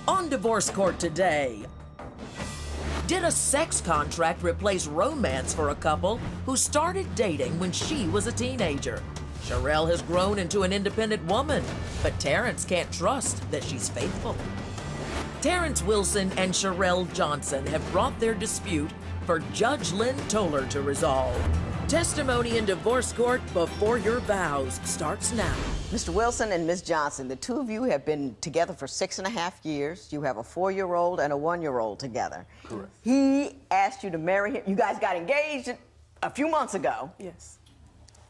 On Divorce Court today, did a sex contract replace romance for a couple who started dating when she was a teenager? Sherrell has grown into an independent woman, but Terrence can't trust that she's faithful. Terrence Wilson and Sherrell Johnson have brought their dispute for Judge Lynn Toller to resolve. Testimony in divorce court before your vows starts now. Mr. Wilson and Ms. Johnson, the two of you have been together for 6.5 years. You have a 4-year-old and a 1-year-old together. Correct. He asked you to marry him. You guys got engaged a few months ago. Yes.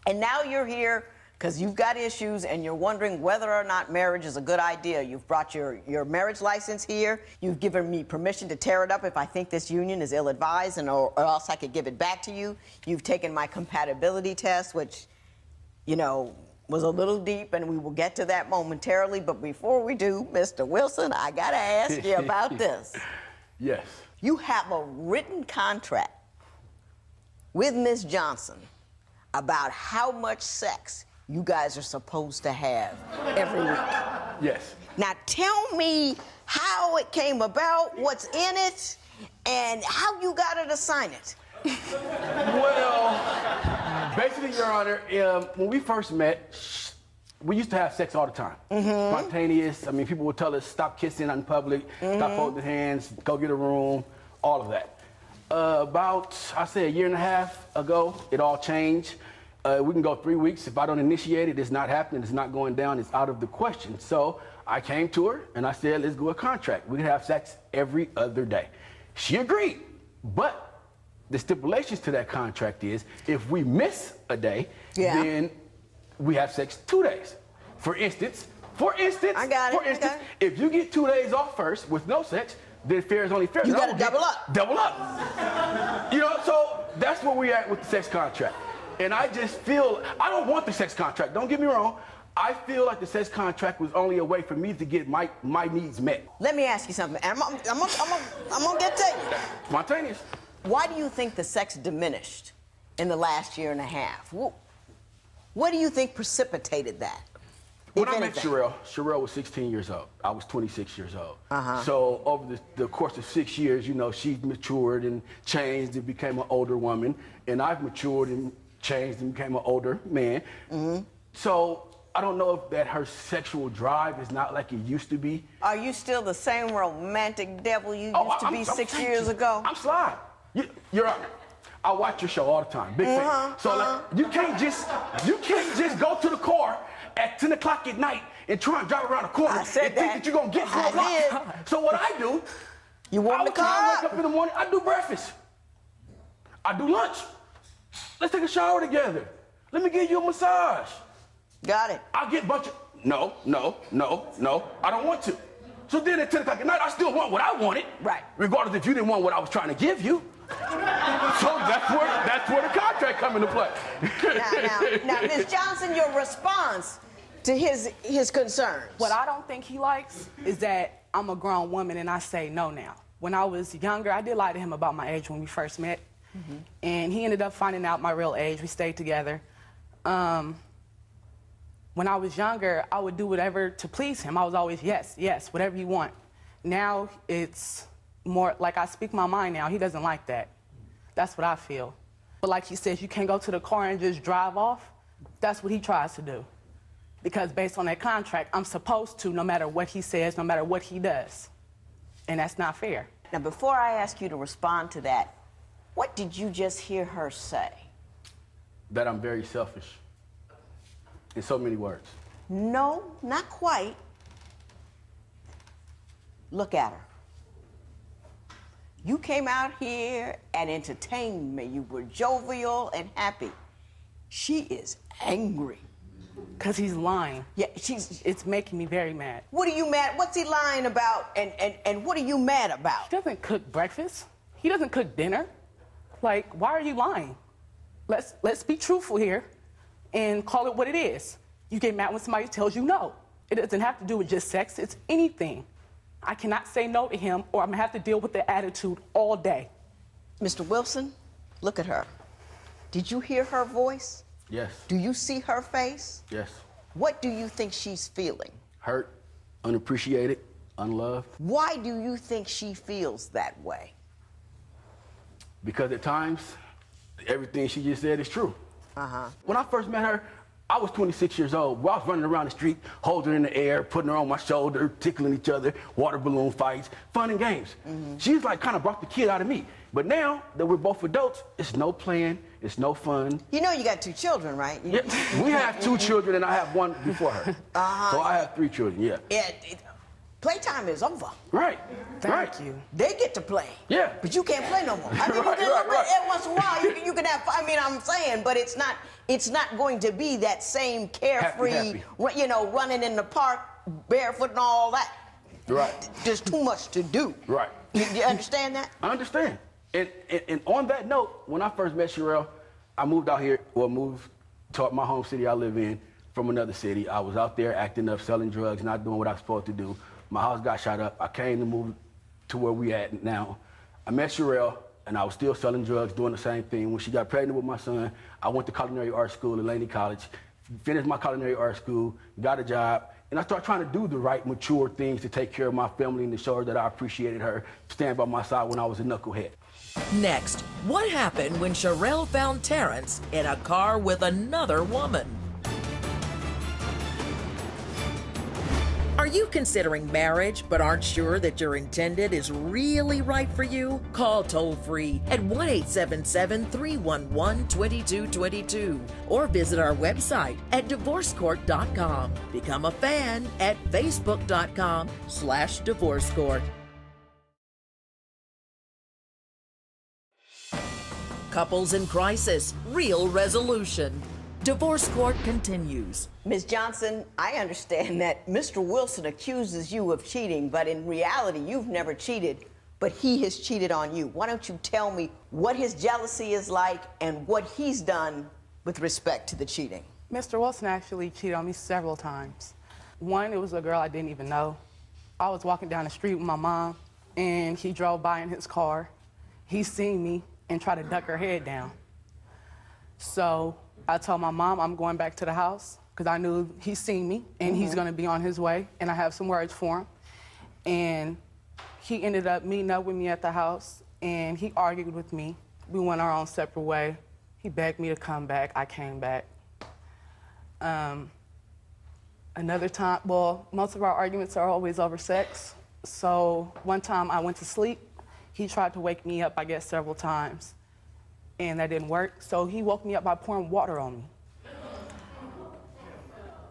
And now you're here because you've got issues and you're wondering whether or not marriage is a good idea. You've brought your marriage license here. You've given me permission to tear it up if I think this union is ill-advised, or else I could give it back to you. You've taken my compatibility test, which, you know, was a little deep, and we will get to that momentarily. But before we do, Mr. Wilson, I gotta ask you about this. Yes. You have a written contract with Ms. Johnson about how much sex you guys are supposed to have every week. Yes. Now tell me how it came about, what's in it, and how you got her to sign it. Well, basically, Your Honor, when we first met, we used to have sex all the time. Spontaneous. I mean, people would tell us, stop kissing in public, stop holding hands, go get a room, all of that. About, I say, 1.5 years ago, it all changed. We can go 3 weeks. If I don't initiate it, it's not happening, it's not going down, it's out of the question. So I came to her and I said, let's go a contract. We can have sex every other day. She agreed, but the stipulations to that contract is if we miss a day, then we have sex 2 days. For instance, I got it. If you get 2 days off first with no sex, then fair is only fair. You gotta double up. Double up. You know, so that's where we're at with the sex contract. And I just feel, I don't want the sex contract, don't get me wrong. I feel like the sex contract was only a way for me to get my needs met. Let me ask you something. I'm gonna get to you. Spontaneous. Why do you think the sex diminished in the last 1.5 years? What do you think precipitated that? When I met Sherrell was 16 years old. I was 26 years old. So over the course of 6 years, you know, she's matured and changed and became an older woman. And I've matured and changed and became an older man. So I don't know if that her sexual drive is not like it used to be. Are you still the same romantic devil you used to be 6 years ago? I'm sly. You're right. I watch your show all the time. Big fan. So like, you can't just go to the car at 10 o'clock at night and try and drive around the corner and think that you're gonna get 4 o'clock. So what I do, you warm the car I wake up in the morning, I do breakfast. I do lunch. Let's take a shower together. Let me give you a massage. Got it. I'll get a bunch of, no, I don't want to. So then at 10 o'clock at night, I still want what I wanted. Right. Regardless if you didn't want what I was trying to give you. So that's where the contract come into play. Now, Ms. Johnson, your response to his concerns. What I don't think he likes is that I'm a grown woman and I say no now. When I was younger, I did lie to him about my age when we first met. And he ended up finding out my real age. We stayed together. When I was younger, I would do whatever to please him. I was always, yes, whatever you want. Now it's more like I speak my mind now. He doesn't like that. That's what I feel. But like he says, you can't go to the car and just drive off. That's what he tries to do. Because based on that contract, I'm supposed to, no matter what he says, no matter what he does. And that's not fair. Now, before I ask you to respond to that, what did you just hear her say? That I'm very selfish. In so many words. No, not quite. Look at her. You came out here and entertained me. You were jovial and happy. She is angry. Because he's lying. Yeah, it's making me very mad. What are you mad? What's he lying about? And what are you mad about? He doesn't cook breakfast. He doesn't cook dinner. Like, why are you lying? Let's be truthful here and call it what it is. You get mad when somebody tells you no. It doesn't have to do with just sex, it's anything. I cannot say no to him or I'm gonna have to deal with the attitude all day. Mr. Wilson, look at her. Did you hear her voice? Yes. Do you see her face? Yes. What do you think she's feeling? Hurt, unappreciated, unloved. Why do you think she feels that way? Because at times, everything she just said is true. When I first met her, I was 26 years old. I was running around the street, holding her in the air, putting her on my shoulder, tickling each other, water balloon fights, fun and games. She's like kind of brought the kid out of me. But now that we're both adults, it's no playing, it's no fun. You know you got 2 children, right? Yeah, we have 2 children and I have 1 before her. So I have 3 children, yeah. Playtime is over. Right, Thank you. They get to play. Yeah. But you can't play no more. I mean, Right, you can right, right. every once in a while you can have. I mean, I'm saying, but it's not going to be that same carefree, Happy. you know, running in the park barefoot and all that. Right. There's too much to do. Right. You understand that? I understand. And on that note, when I first met Sherrell, I moved out here, moved to my home city I live in from another city. I was out there acting up, selling drugs, not doing what I was supposed to do. My house got shot up. I came to move to where we at now. I met Sherrell, and I was still selling drugs, doing the same thing. When she got pregnant with my son, I went to culinary art school at Laney College, finished my culinary art school, got a job, and I started trying to do the right, mature things to take care of my family and to show her that I appreciated her, stand by my side when I was a knucklehead. Next, what happened when Sherrell found Terrence in a car with another woman? Are you considering marriage but aren't sure that your intended is really right for you? Call toll-free at 1-877-311-2222 or visit our website at divorcecourt.com. Become a fan at facebook.com/divorcecourt. Couples in crisis, real resolution. Divorce Court continues. Ms. Johnson, I understand that Mr. Wilson accuses you of cheating, but in reality, you've never cheated, but he has cheated on you. Why don't you tell me what his jealousy is like and what he's done with respect to the cheating? Mr. Wilson actually cheated on me several times. One, it was a girl I didn't even know. I was walking down the street with my mom, and he drove by in his car. He seen me and tried to duck her head down. So I told my mom I'm going back to the house because I knew he's seen me and he's going to be on his way, and I have some words for him. And he ended up meeting up with me at the house, and he argued with me. We went our own separate way. He begged me to come back. I came back. Another time, well, most of our arguments are always over sex. So one time I went to sleep. He tried to wake me up, I guess, several times, and that didn't work. So he woke me up by pouring water on me.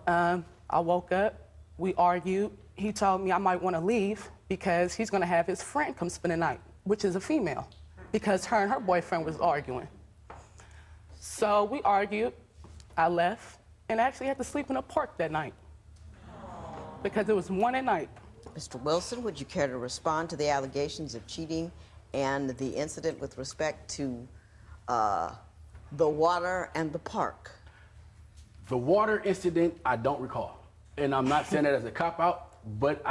I woke up, we argued. He told me I might want to leave because he's going to have his friend come spend the night, which is a female, because her and her boyfriend was arguing. So we argued, I left, and actually had to sleep in a park that night because it was 1 at night. Mr. Wilson, would you care to respond to the allegations of cheating and the incident with respect to the water and the park? The water incident, I don't recall. And I'm not saying that as a cop-out, but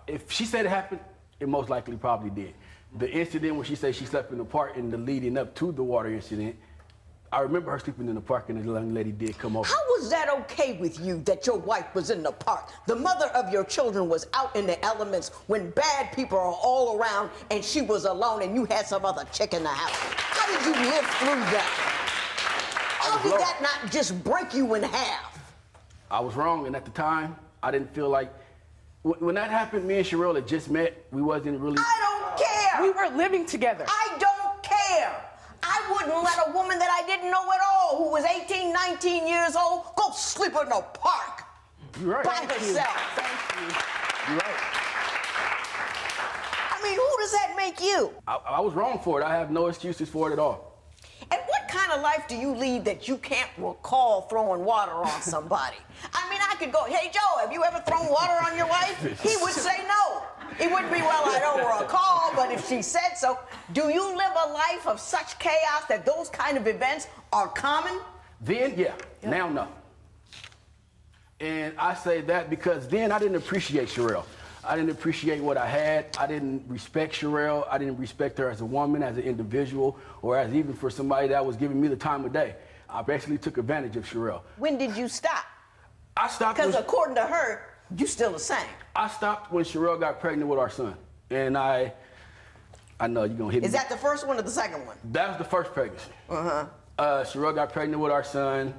if she said it happened, it most likely probably did. The incident when she said she slept in the park and the leading up to the water incident, I remember her sleeping in the park and the young lady did come over. How was that okay with you that your wife was in the park? The mother of your children was out in the elements when bad people are all around and she was alone and you had some other chick in the house. How did you live through that? How did that not just break you in half? I was wrong, and at the time, I didn't feel like, when that happened, me and Sherrell had just met, we wasn't really... I don't care! We were living together. I don't care! I wouldn't let a woman that I didn't know at all, who was 18, 19 years old, go sleep in a park. You're right. By herself. Thank you. You're right. I mean, who does that make you? I was wrong for it. I have no excuses for it at all. And what kind of life do you lead that you can't recall throwing water on somebody? I mean, I could go, hey, Joe, have you ever thrown water on your wife? He would say no. He wouldn't be, well, I don't recall, but if she said so, do you live a life of such chaos that those kind of events are common? Then, yeah. Now, no. And I say that because then I didn't appreciate Sherrell. I didn't appreciate what I had. I didn't respect Sherrell. I didn't respect her as a woman, as an individual, or as even for somebody that was giving me the time of day. I basically took advantage of Sherrell. When did you stop? I stopped... Because according to her, You still the same. I stopped when Sherrell got pregnant with our son. And I know you're gonna hit me. Is that the first one or the second one? That was the first pregnancy. Uh-huh. Sherrell got pregnant with our son.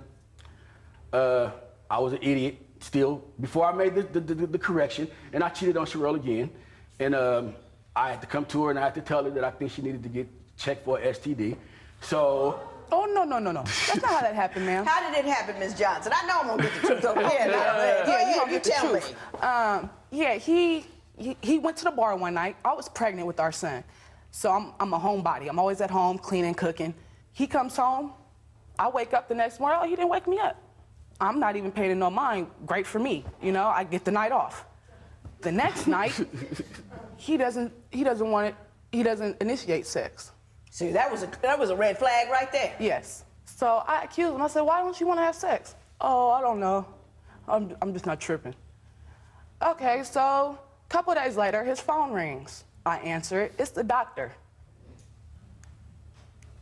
I was an idiot still before I made the correction, and I cheated on Sherrell again. And I had to come to her and I had to tell her that I think she needed to get checked for an STD. So. Oh, no. That's not how that happened, ma'am. How did it happen, Ms. Johnson? I know I'm gonna get the truth over here. You tell me. He went to the bar one night. I was pregnant with our son. So I'm a homebody. I'm always at home, cleaning, cooking. He comes home. I wake up the next morning. Oh, he didn't wake me up. I'm not even paying no mind. Great for me. You know, I get the night off. The next night, he doesn't initiate sex. See, that was a red flag right there. Yes. So I accused him. I said, why don't you want to have sex? Oh, I don't know. I'm just not tripping. Okay, so a couple days later, his phone rings. I answer it. It's the doctor.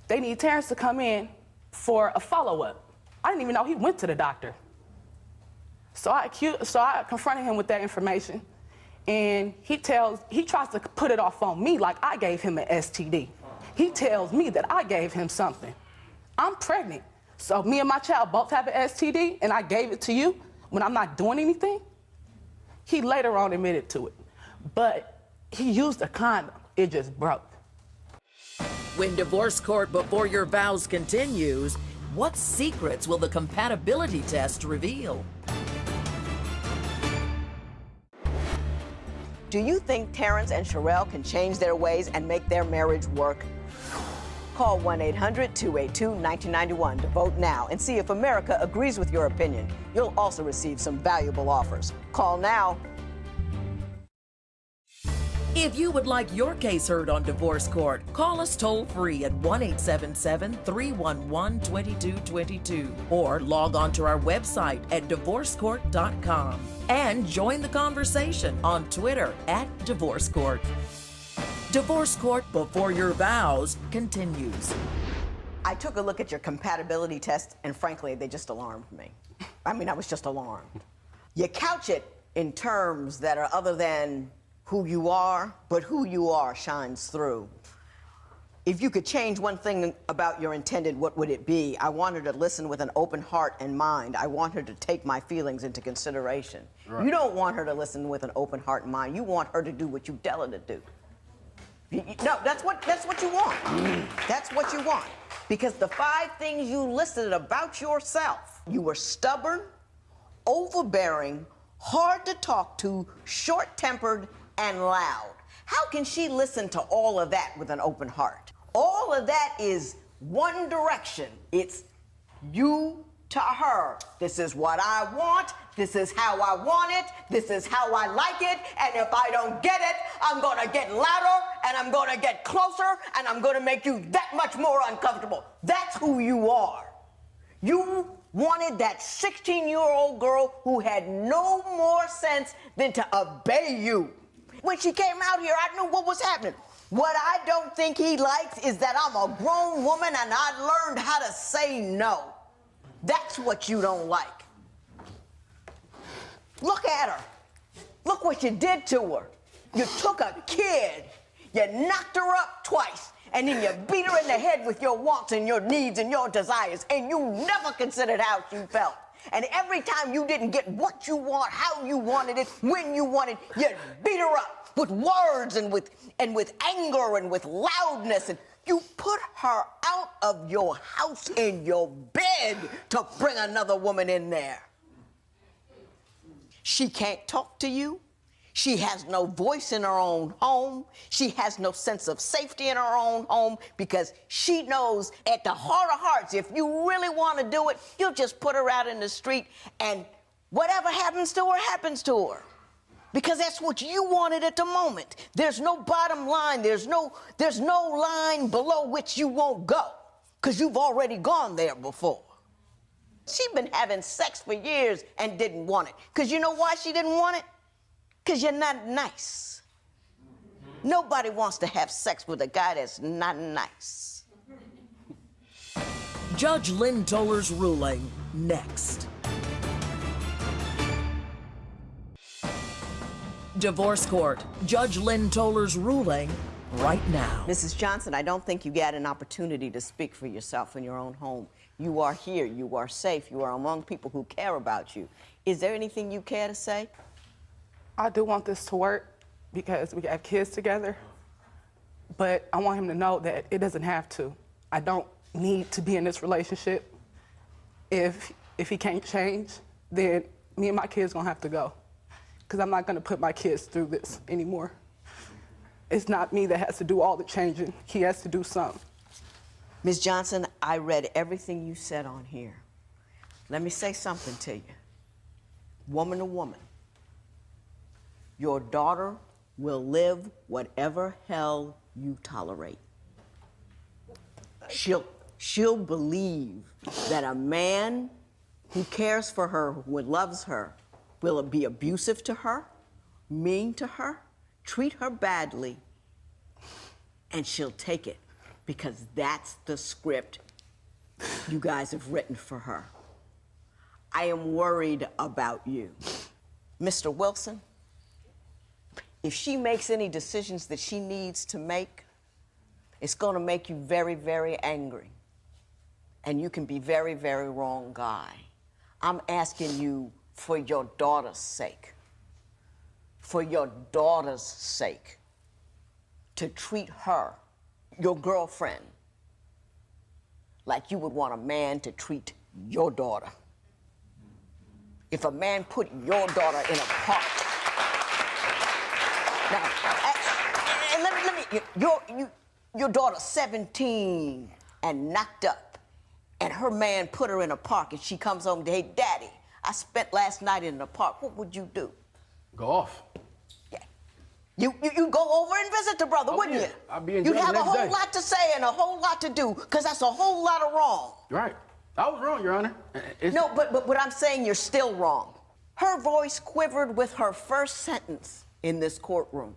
They need Terrence to come in for a follow-up. I didn't even know he went to the doctor. So I confronted him with that information, and he tries to put it off on me like I gave him an STD. He tells me that I gave him something. I'm pregnant. So me and my child both have an STD, and I gave it to you when I'm not doing anything? He later on admitted to it. But he used a condom. It just broke. When Divorce Court Before Your Vows continues, what secrets will the compatibility test reveal? Do you think Terrence and Sherrell can change their ways and make their marriage work? Call 1-800-282-1991 to vote now and see if America agrees with your opinion. You'll also receive some valuable offers. Call now. If you would like your case heard on Divorce Court, call us toll-free at 1-877-311-2222 or log on to our website at divorcecourt.com and join the conversation on Twitter at Divorce Court. Divorce Court Before Your Vows continues. I took a look at your compatibility test, and frankly, they just alarmed me. I mean, I was just alarmed. You couch it in terms that are other than who you are, but who you are shines through. If you could change one thing about your intended, what would it be? I want her to listen with an open heart and mind. I want her to take my feelings into consideration. Right. You don't want her to listen with an open heart and mind. You want her to do what you tell her to do. No, that's what you want. That's what you want. Because the 5 things you listed about yourself, you were stubborn, overbearing, hard to talk to, short-tempered, and loud. How can she listen to all of that with an open heart? All of that is one direction. It's you to her. This is what I want. This is how I want it. This is how I like it. And if I don't get it, I'm gonna get louder and I'm gonna get closer and I'm gonna make you that much more uncomfortable. That's who you are. You wanted that 16-year-old girl who had no more sense than to obey you. When she came out here, I knew what was happening. What I don't think he likes is that I'm a grown woman and I learned how to say no. That's what you don't like. Look at her. Look what you did to her. You took a kid, you knocked her up twice, and then you beat her in the head with your wants and your needs and your desires, and you never considered how she felt. And every time you didn't get what you want, how you wanted it, when you wanted, you beat her up with words and with anger and with loudness, and you put her out of your house in your bed to bring another woman in there. She can't talk to you. She has no voice in her own home. She has no sense of safety in her own home because she knows at the heart of hearts, if you really want to do it, you'll just put her out in the street and whatever happens to her, happens to her. Because that's what you wanted at the moment. There's no bottom line. There's no line below which you won't go because you've already gone there before. She's been having sex for years and didn't want it. Because you know why she didn't want it? Because you're not nice. Nobody wants to have sex with a guy that's not nice. Judge Lynn Toller's ruling next. Divorce Court. Judge Lynn Toller's ruling right now. Mrs. Johnson, I don't think you get an opportunity to speak for yourself in your own home. You are here, you are safe, you are among people who care about you. Is there anything you care to say? I do want this to work because we have kids together, but I want him to know that it doesn't have to. I don't need to be in this relationship. If he can't change, then me and my kids gonna have to go, because I'm not gonna put my kids through this anymore. It's not me that has to do all the changing. He has to do some. Ms. Johnson, I read everything you said on here. Let me say something to you. Woman to woman, your daughter will live whatever hell you tolerate. She'll believe that a man who cares for her, who loves her, will be abusive to her, mean to her, treat her badly, and she'll take it because that's the script you guys have written for her. I am worried about you. Mr. Wilson, if she makes any decisions that she needs to make, it's going to make you very, very angry. And you can be very, very wrong guy. I'm asking you for your daughter's sake, to treat her, your girlfriend, like you would want a man to treat your daughter. If a man put your daughter in a park. Now, your daughter's 17 and knocked up, and her man put her in a park, and she comes home to, hey, Daddy, I spent last night in the park. What would you do? Go off. Yeah. You go over and visit the brother, wouldn't you? I'll be in You'd jail have the a next whole day. lot to say and a whole lot to do, because that's a whole lot of wrong. Right. I was wrong, Your Honor. No, but I'm saying you're still wrong. Her voice quivered with her first sentence in this courtroom.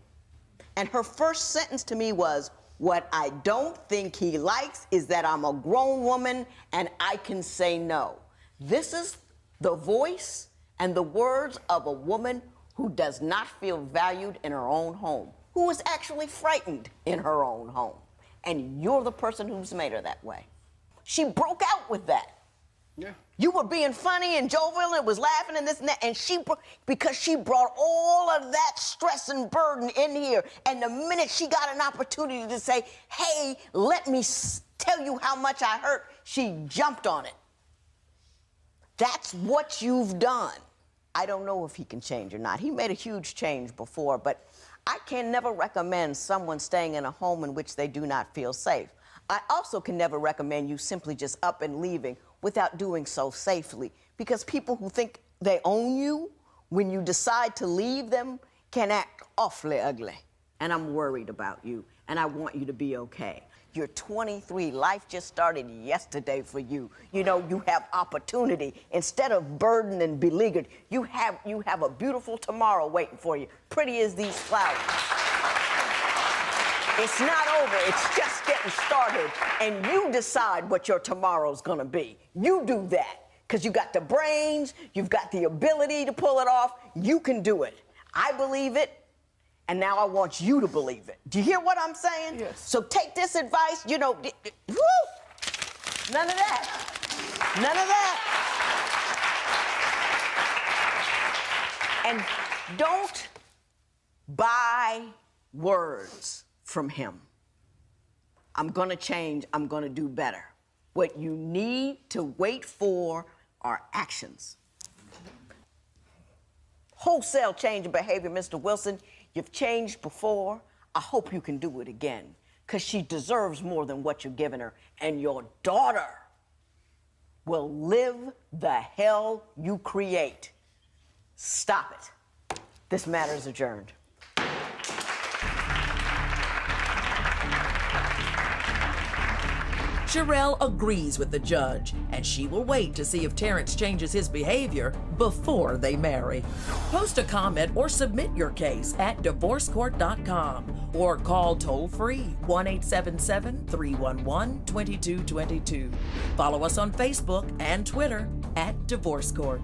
And her first sentence to me was, what I don't think he likes is that I'm a grown woman and I can say no. This is the voice and the words of a woman who does not feel valued in her own home, who is actually frightened in her own home. And you're the person who's made her that way. She broke out with that. Yeah. You were being funny and jovial and was laughing and this and that, and because she brought all of that stress and burden in here, and the minute she got an opportunity to say, hey, let me tell you how much I hurt, she jumped on it. That's what you've done. I don't know if he can change or not. He made a huge change before, but I can never recommend someone staying in a home in which they do not feel safe. I also can never recommend you simply just up and leaving without doing so safely, because people who think they own you, when you decide to leave them, can act awfully ugly. And I'm worried about you, and I want you to be okay. You're 23. Life just started yesterday for you. You know, you have opportunity. Instead of burdened and beleaguered, you have a beautiful tomorrow waiting for you, pretty as these flowers. It's not over, it's just getting started, and you decide what your tomorrow's gonna be. You do that, because you got the brains, you've got the ability to pull it off, you can do it. I believe it, and now I want you to believe it. Do you hear what I'm saying? Yes. So take this advice, you know, woo! None of that. None of that. And don't buy words from him. I'm gonna change, I'm gonna do better. What you need to wait for are actions. Wholesale change in behavior, Mr. Wilson. You've changed before. I hope you can do it again, because she deserves more than what you're giving her. And your daughter will live the hell you create. Stop it. This matter is adjourned. Sherrell agrees with the judge, and she will wait to see if Terrence changes his behavior before they marry. Post a comment or submit your case at divorcecourt.com or call toll-free 1-877-311-2222. Follow us on Facebook and Twitter at Divorce Court.